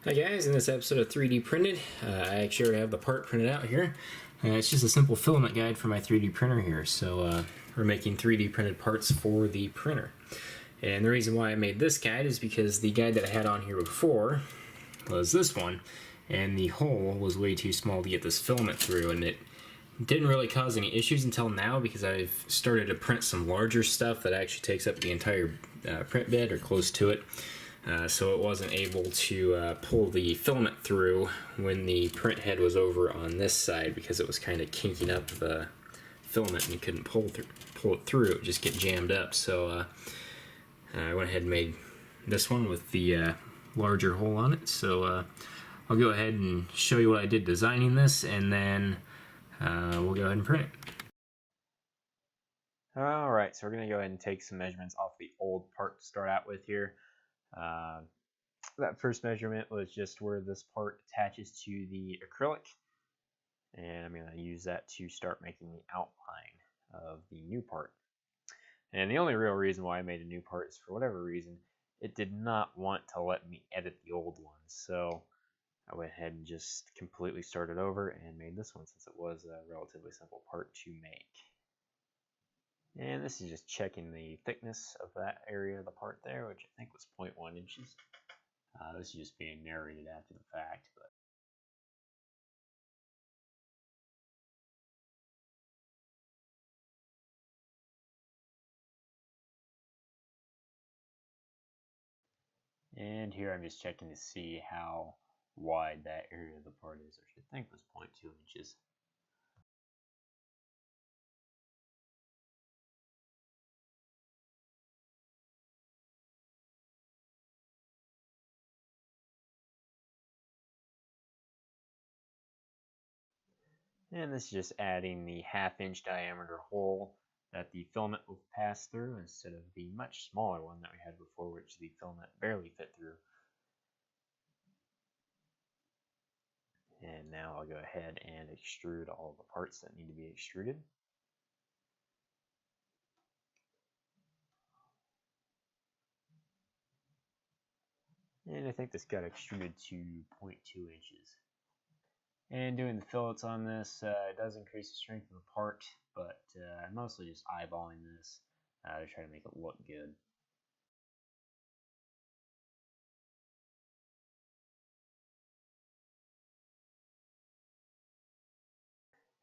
Hi guys, in this episode of 3D Printed, I actually already have the part printed out here. It's just a simple filament guide for my 3D printer here. So we're making 3D printed parts for the printer. And the reason why I made this guide is because the guide that I had on here before was this one, and the hole was way too small to get this filament through, and it didn't really cause any issues until now because I've started to print some larger stuff that actually takes up the entire print bed or close to it. So it wasn't able to pull the filament through when the print head was over on this side because it was kind of kinking up the filament and you couldn't pull it through. It would just get jammed up. So I went ahead and made this one with the larger hole on it. So I'll go ahead and show you what I did designing this, and then we'll go ahead and print it. Alright, so we're going to go ahead and take some measurements off the old part to start out with here. That first measurement was just where this part attaches to the acrylic, and I'm going to use that to start making the outline of the new part. And the only real reason why I made a new part is for whatever reason it did not want to let me edit the old one, so I went ahead and just completely started over and made this one since it was a relatively simple part to make. And this is just checking the thickness of that area of the part there, which I think was 0.1 inches. This is just being narrated after the fact, but and here I'm just checking to see how wide that area of the part is, which I think was 0.2 inches. And this is just adding the 1/2 inch diameter hole that the filament will pass through instead of the much smaller one that we had before, which the filament barely fit through. And now I'll go ahead and extrude all the parts that need to be extruded. And I think this got extruded to 0.2 inches. And doing the fillets on this does increase the strength of the part, but I'm mostly just eyeballing this to try to make it look good.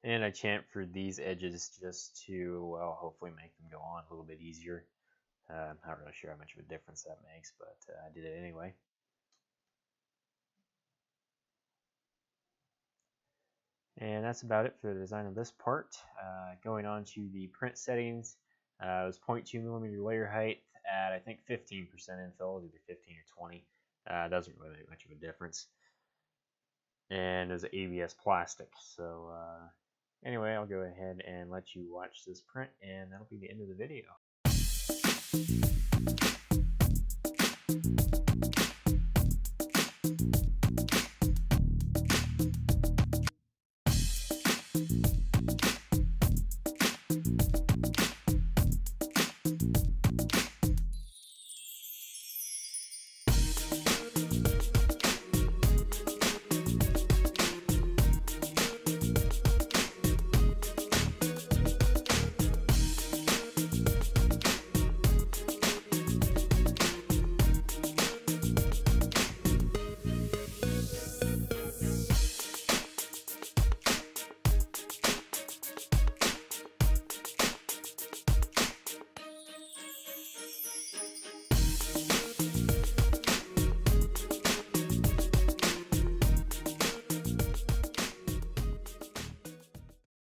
And I chamfered these edges just to, well, hopefully make them go on a little bit easier. I'm not really sure how much of a difference that makes, but I did it anyway. And that's about it for the design of this part. Going on to the print settings, it was 0.2 millimeter layer height at I think 15% infill, either 15 or 20. Doesn't really make much of a difference. And it was ABS plastic. So anyway, I'll go ahead and let you watch this print, and that'll be the end of the video.